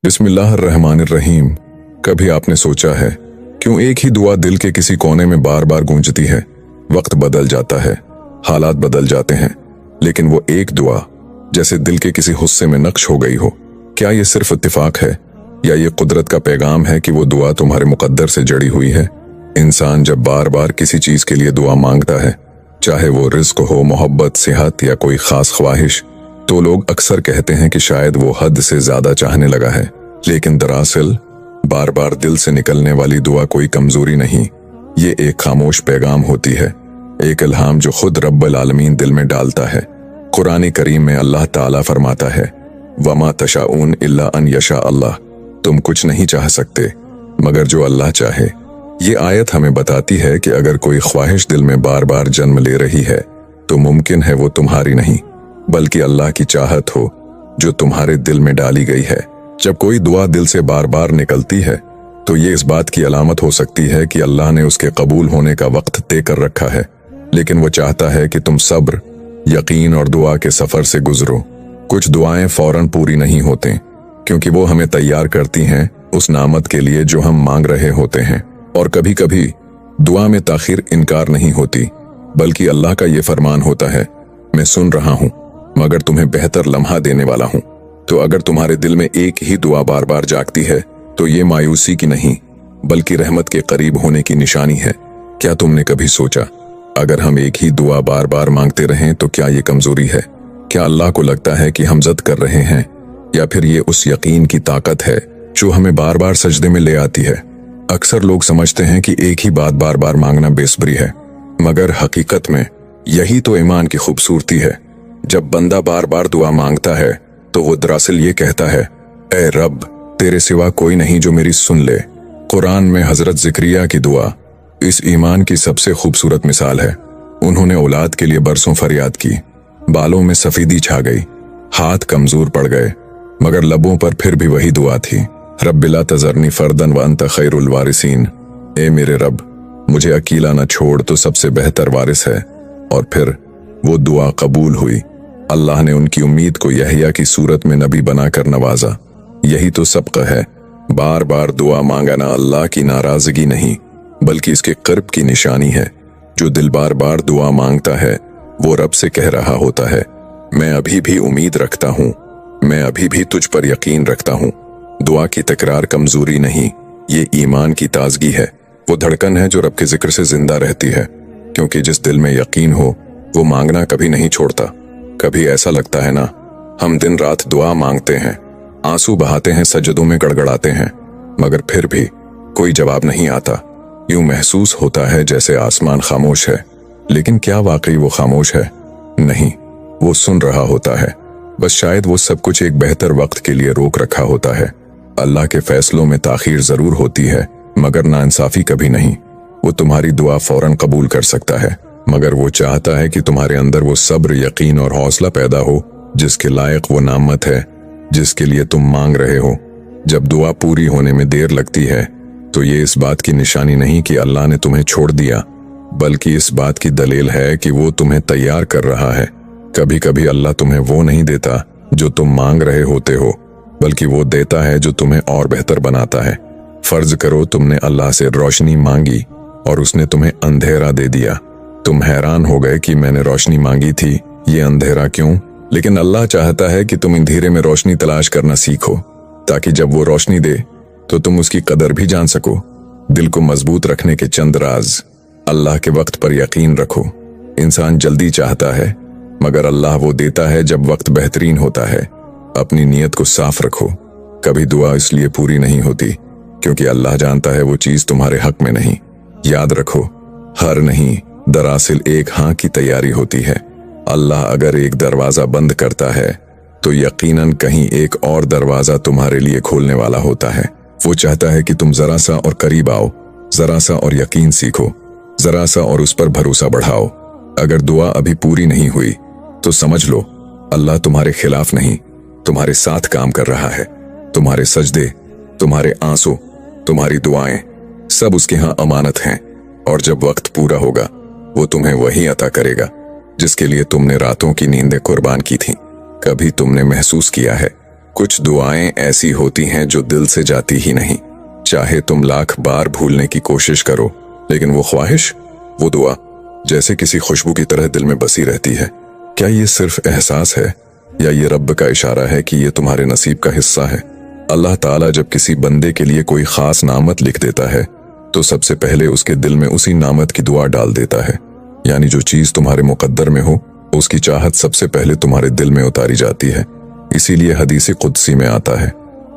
बिस्मिल्लाहिर्रहमानिर्रहीम। कभी आपने सोचा है क्यों एक ही दुआ दिल के किसी कोने में बार बार गूंजती है? वक्त बदल जाता है, हालात बदल जाते हैं, लेकिन वो एक दुआ जैसे दिल के किसी हिस्से में नक्श हो गई हो। क्या ये सिर्फ इत्तेफाक है या ये कुदरत का पैगाम है कि वो दुआ तुम्हारे मुकद्दर से जड़ी हुई है? इंसान जब बार बार किसी चीज के लिए दुआ मांगता है, चाहे वो रिज्क हो, मोहब्बत, सेहत या कोई खास ख्वाहिश, तो लोग अक्सर कहते हैं कि शायद वो हद से ज्यादा चाहने लगा है। लेकिन दरअसल बार बार दिल से निकलने वाली दुआ कोई कमजोरी नहीं, ये एक खामोश पैगाम होती है, एक इल्हाम जो खुद रब्बुल आलमीन दिल में डालता है। कुरान करीम में अल्लाह ताला फरमाता है, वमा तशाऊन इल्ला अन यशा अल्लाह, तुम कुछ नहीं चाह सकते मगर जो अल्लाह चाहे। ये आयत हमें बताती है कि अगर कोई ख्वाहिश दिल में बार बार जन्म ले रही है तो मुमकिन है वो तुम्हारी नहीं बल्कि अल्लाह की चाहत हो जो तुम्हारे दिल में डाली गई है। जब कोई दुआ दिल से बार बार निकलती है तो ये इस बात की अलामत हो सकती है कि अल्लाह ने उसके कबूल होने का वक्त तय कर रखा है, लेकिन वो चाहता है कि तुम सब्र, यकीन और दुआ के सफर से गुजरो। कुछ दुआएं फौरन पूरी नहीं होती क्योंकि वो हमें तैयार करती हैं उस नामत के लिए जो हम मांग रहे होते हैं। और कभी कभी दुआ में ताखिर इनकार नहीं होती बल्कि अल्लाह का ये फरमान होता है, मैं सुन रहा हूं मगर तुम्हें बेहतर लम्हा देने वाला हूं। तो अगर तुम्हारे दिल में एक ही दुआ बार बार जागती है तो ये मायूसी की नहीं बल्कि रहमत के करीब होने की निशानी है। क्या तुमने कभी सोचा अगर हम एक ही दुआ बार बार मांगते रहें तो क्या ये कमजोरी है? क्या अल्लाह को लगता है कि हम ज़द कर रहे हैं, या फिर ये उस यकीन की ताकत है जो हमें बार बार सजदे में ले आती है? अक्सर लोग समझते हैं कि एक ही बात बार बार मांगना बेसब्री है, मगर हकीकत में यही तो ईमान की खूबसूरती है। जब बंदा बार बार दुआ मांगता है तो वो दरअसल ये कहता है, ए रब, तेरे सिवा कोई नहीं जो मेरी सुन ले। कुरान में हजरत ज़िक्रिया की दुआ इस ईमान की सबसे खूबसूरत मिसाल है। उन्होंने औलाद के लिए बरसों फरियाद की, बालों में सफेदी छा गई, हाथ कमजोर पड़ गए, मगर लबों पर फिर भी वही दुआ थी, रब्बि ला तज़रनी फर्दन व अंत खैरुल वारिसीन। ए मेरे रब, मुझे अकेला न छोड़, तो सबसे बेहतर वारिस है। और फिर वो दुआ कबूल हुई। अल्लाह ने उनकी उम्मीद को यहया की सूरत में नबी बनाकर नवाजा। यही तो सबक है, बार बार दुआ मांगना अल्लाह की नाराजगी नहीं बल्कि इसके क़र्ब की निशानी है। जो दिल बार बार दुआ मांगता है वो रब से कह रहा होता है, मैं अभी भी उम्मीद रखता हूँ, मैं अभी भी तुझ पर यकीन रखता हूँ। दुआ की तकरार कमजोरी नहीं, ये ईमान की ताजगी है। वो धड़कन है जो रब के जिक्र से जिंदा रहती है, क्योंकि जिस दिल में यकीन हो वो मांगना कभी नहीं छोड़ता। कभी ऐसा लगता है ना, हम दिन रात दुआ मांगते हैं, आंसू बहाते हैं, सजदों में गड़गड़ाते हैं, मगर फिर भी कोई जवाब नहीं आता। यूं महसूस होता है जैसे आसमान खामोश है। लेकिन क्या वाकई वो खामोश है? नहीं, वो सुन रहा होता है। बस शायद वो सब कुछ एक बेहतर वक्त के लिए रोक रखा होता है। अल्लाह के फैसलों में ताखीर जरूर होती है मगर नाइंसाफी कभी नहीं। वो तुम्हारी दुआ फौरन कबूल कर सकता है, मगर वो चाहता है कि तुम्हारे अंदर वो सब्र, यकीन और हौसला पैदा हो जिसके लायक वो नामत है जिसके लिए तुम मांग रहे हो। जब दुआ पूरी होने में देर लगती है तो ये इस बात की निशानी नहीं कि अल्लाह ने तुम्हें छोड़ दिया, बल्कि इस बात की दलील है कि वो तुम्हें तैयार कर रहा है। कभी कभी अल्लाह तुम्हें वो नहीं देता जो तुम मांग रहे होते हो, बल्कि वो देता है जो तुम्हें और बेहतर बनाता है। फर्ज करो तुमने अल्लाह से रोशनी मांगी और उसने तुम्हें अंधेरा दे दिया। तुम हैरान हो गए कि मैंने रोशनी मांगी थी, ये अंधेरा क्यों? लेकिन अल्लाह चाहता है कि तुम अंधेरे में रोशनी तलाश करना सीखो, ताकि जब वो रोशनी दे तो तुम उसकी कदर भी जान सको। दिल को मजबूत रखने के चंद राज। अल्लाह के वक्त पर यकीन रखो। इंसान जल्दी चाहता है मगर अल्लाह वो देता है जब वक्त बेहतरीन होता है। अपनी नीयत को साफ रखो। कभी दुआ इसलिए पूरी नहीं होती क्योंकि अल्लाह जानता है वो चीज तुम्हारे हक में नहीं। याद रखो, हर नहीं दरअसल एक हाँ की तैयारी होती है। अल्लाह अगर एक दरवाजा बंद करता है तो यकीनन कहीं एक और दरवाजा तुम्हारे लिए खोलने वाला होता है। वो चाहता है कि तुम जरा सा और करीब आओ, जरा सा और यकीन सीखो, जरा सा और उस पर भरोसा बढ़ाओ। अगर दुआ अभी पूरी नहीं हुई तो समझ लो अल्लाह तुम्हारे खिलाफ नहीं, तुम्हारे साथ काम कर रहा है। तुम्हारे सजदे, तुम्हारे आंसू, तुम्हारी दुआएं सब उसके यहाँ अमानत हैं, और जब वक्त पूरा होगा वो तुम्हें वही अता करेगा जिसके लिए तुमने रातों की नींदें कुर्बान की थीं। कभी तुमने महसूस किया है कुछ दुआएं ऐसी होती हैं जो दिल से जाती ही नहीं, चाहे तुम लाख बार भूलने की कोशिश करो, लेकिन वो ख्वाहिश, वो दुआ जैसे किसी खुशबू की तरह दिल में बसी रहती है। क्या ये सिर्फ एहसास है या ये रब का इशारा है कि ये तुम्हारे नसीब का हिस्सा है? अल्लाह ताला जब किसी बंदे के लिए कोई खास नामत लिख देता है तो सबसे पहले उसके दिल में उसी नामत की दुआ डाल देता है। यानी जो चीज तुम्हारे मुकद्दर में हो उसकी चाहत सबसे पहले तुम्हारे दिल में उतारी जाती है। इसीलिए हदीस कुदसी में आता है,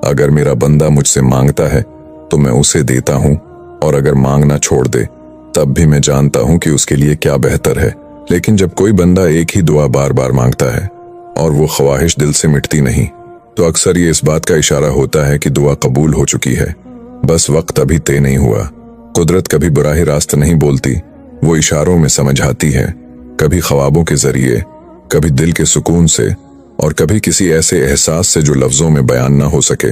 अगर मेरा बंदा मुझसे मांगता है तो मैं उसे देता हूं, और अगर मांगना छोड़ दे तब भी मैं जानता हूं कि उसके लिए क्या बेहतर है। लेकिन जब कोई बंदा एक ही दुआ बार बार मांगता है और वो ख्वाहिश दिल से मिटती नहीं, तो अक्सर ये इस बात का इशारा होता है कि दुआ कबूल हो चुकी है, बस वक्त अभी तय नहीं हुआ। कुदरत कभी बराह रास्त नहीं बोलती, वो इशारों में समझाती है, कभी ख्वाबों के जरिए, कभी दिल के सुकून से, और कभी किसी ऐसे एहसास से जो लफ्जों में बयान ना हो सके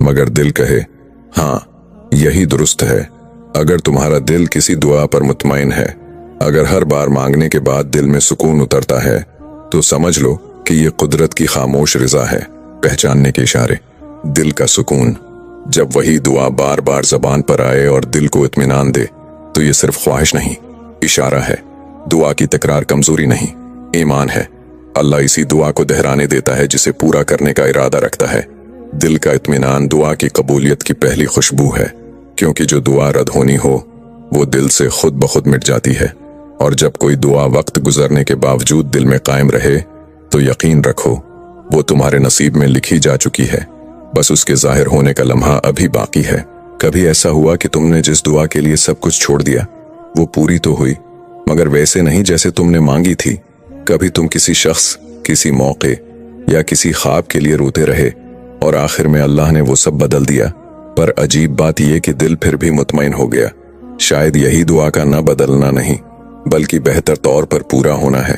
मगर दिल कहे हाँ यही दुरुस्त है। अगर तुम्हारा दिल किसी दुआ पर मुतमईन है, अगर हर बार मांगने के बाद दिल में सुकून उतरता है, तो समझ लो कि ये कुदरत की खामोश रिजा है, पहचानने के इशारे। दिल का सुकून, जब वही दुआ बार बार जबान पर आए और दिल को इत्मीनान दे, तो ये सिर्फ ख्वाहिश नहीं, इशारा है। दुआ की तकरार कमजोरी नहीं, ईमान है। अल्लाह इसी दुआ को दोहराने देता है जिसे पूरा करने का इरादा रखता है। दिल का इत्मीनान दुआ की कबूलियत की पहली खुशबू है, क्योंकि जो दुआ रद्द होनी हो वो दिल से खुद ब खुद मिट जाती है। और जब कोई दुआ वक्त गुजरने के बावजूद दिल में कायम रहे, तो यकीन रखो वो तुम्हारे नसीब में लिखी जा चुकी है, बस उसके जाहिर होने का लम्हा अभी बाकी है। कभी ऐसा हुआ कि तुमने जिस दुआ के लिए सब कुछ छोड़ दिया, वो पूरी तो हुई मगर वैसे नहीं जैसे तुमने मांगी थी। कभी तुम किसी शख्स, किसी मौके या किसी ख्वाब के लिए रोते रहे और आखिर में अल्लाह ने वो सब बदल दिया। पर अजीब बात यह कि दिल फिर भी मुतमईन हो गया। शायद यही दुआ का न बदलना नहीं, बल्कि बेहतर तौर पर पूरा होना है।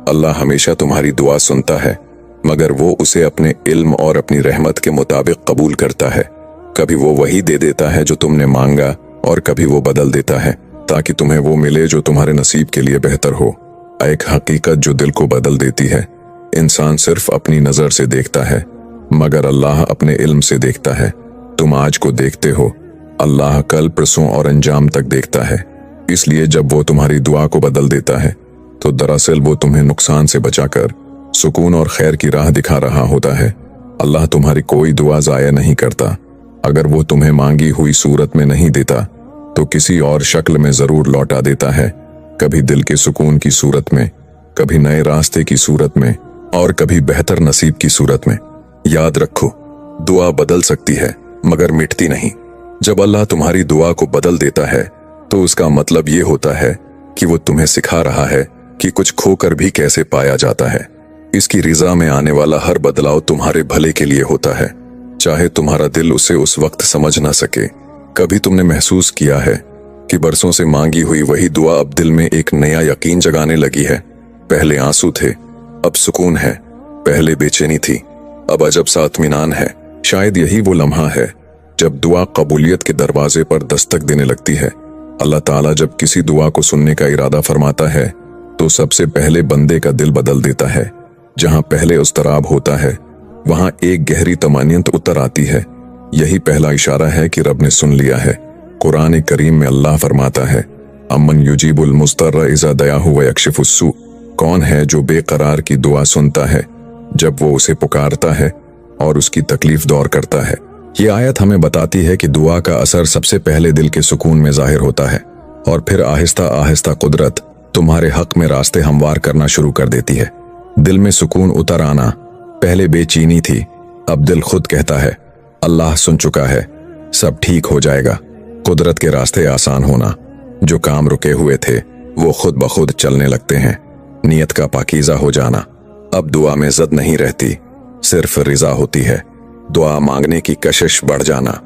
अल्लाह हमेशा तुम्हारी दुआ सुनता है, मगर वो उसे अपने इल्म और अपनी रहमत के मुताबिक कबूल करता है। कभी वो वही दे देता है जो तुमने मांगा, और कभी वो बदल देता है ताकि तुम्हें वो मिले जो तुम्हारे नसीब के लिए बेहतर हो। एक हकीकत जो दिल को बदल देती है। इंसान सिर्फ अपनी नजर से देखता है, मगर अल्लाह अपने इल्म से देखता है। तुम आज को देखते हो, अल्लाह कल, परसों और अंजाम तक देखता है। इसलिए जब वो तुम्हारी दुआ को बदल देता है, तो दरअसल वो तुम्हें नुकसान से बचाकर सुकून और खैर की राह दिखा रहा होता है। अल्लाह तुम्हारी कोई दुआ जाया नहीं करता। अगर वो तुम्हें मांगी हुई सूरत में नहीं देता, तो किसी और शक्ल में जरूर लौटा देता है। कभी दिल के सुकून की सूरत में, कभी नए रास्ते की सूरत में, और कभी बेहतर नसीब की सूरत में। याद रखो, दुआ बदल सकती है मगर मिटती नहीं। जब अल्लाह तुम्हारी दुआ को बदल देता है, तो उसका मतलब ये होता है कि वो तुम्हें सिखा रहा है कि कुछ खोकर भी कैसे पाया जाता है। इसकी रिजा में आने वाला हर बदलाव तुम्हारे भले के लिए होता है, चाहे तुम्हारा दिल उसे उस वक्त समझ ना सके। कभी तुमने महसूस किया है कि बरसों से मांगी हुई वही दुआ अब दिल में एक नया यकीन जगाने लगी है? पहले आंसू थे, अब सुकून है। पहले बेचैनी थी, अब अजब सा इत्मीनान है। शायद यही वो लम्हा है जब दुआ कबूलियत के दरवाजे पर दस्तक देने लगती है। अल्लाह ताला जब किसी दुआ को सुनने का इरादा फरमाता है, तो सबसे पहले बंदे का दिल बदल देता है। जहां पहले उस्तराब होता है, वहां एक गहरी तमानियत उतर आती है। यही पहला इशारा है कि रब ने सुन लिया है। कुरान करीम में अल्लाह फरमाता है, अमन युजीबुल मुस्तर्र इज़ा दयाहु व यक्शिफुस्सू। कौन है जो बेकरार की दुआ सुनता है जब वो उसे पुकारता है और उसकी तकलीफ दूर करता है। ये आयत हमें बताती है कि दुआ का असर सबसे पहले दिल के सुकून में जाहिर होता है, और फिर आहिस्ता आहिस्ता कुदरत तुम्हारे हक में रास्ते हमवार करना शुरू कर देती है। दिल में सुकून उतर आना, पहले बेचैनी थी, अब दिल खुद कहता है अल्लाह सुन चुका है, सब ठीक हो जाएगा। कुदरत के रास्ते आसान होना, जो काम रुके हुए थे वो खुद ब खुद चलने लगते हैं। नियत का पाकीज़ा हो जाना, अब दुआ में ज़द नहीं रहती, सिर्फ रिजा होती है। दुआ मांगने की कशिश बढ़ जाना,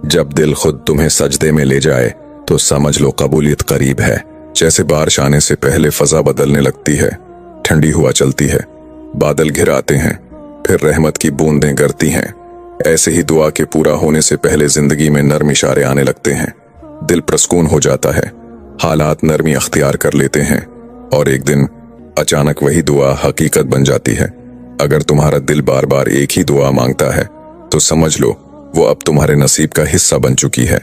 जब दिल खुद तुम्हें सजदे में ले जाए तो समझ लो कबूलियत करीब है। जैसे बारिश आने से पहले फजा बदलने लगती है, ठंडी हवा चलती है, बादल घिर आते हैं, फिर रहमत की बूंदें गिरती हैं। ऐसे ही दुआ के पूरा होने से पहले जिंदगी में नर्म इशारे आने लगते हैं। दिल प्रसकून हो जाता है, हालात नरमी अख्तियार कर लेते हैं, और एक दिन अचानक वही दुआ हकीकत बन जाती है। अगर तुम्हारा दिल बार बार एक ही दुआ मांगता है, तो समझ लो वो अब तुम्हारे नसीब का हिस्सा बन चुकी है।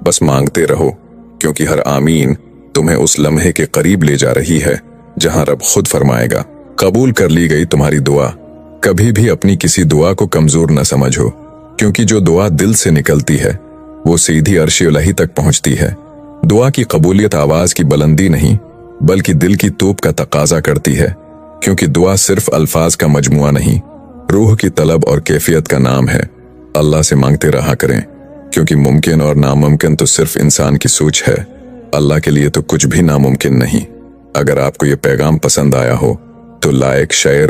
बस मांगते रहो, क्योंकि हर आमीन तुम्हें उस लम्हे के करीब ले जा रही है जहां रब खुद फरमाएगा, कबूल कर ली गई तुम्हारी दुआ। कभी भी अपनी किसी दुआ को कमजोर न समझो, क्योंकि जो दुआ दिल से निकलती है वो सीधी अर्श इलाही तक पहुंचती है। दुआ की कबूलियत आवाज की बुलंदी नहीं, बल्कि दिल की तोप का तकाजा करती है, क्योंकि दुआ सिर्फ अल्फाज का मजमुआ नहीं, रूह की तलब और कैफियत का नाम है। अल्लाह से मांगते रहा करें, क्योंकि मुमकिन और नामुमकिन तो सिर्फ इंसान की सोच है, अल्लाह के लिए तो कुछ भी नामुमकिन नहीं। अगर आपको ये पैगाम पसंद आया हो तो लाइक, शेयर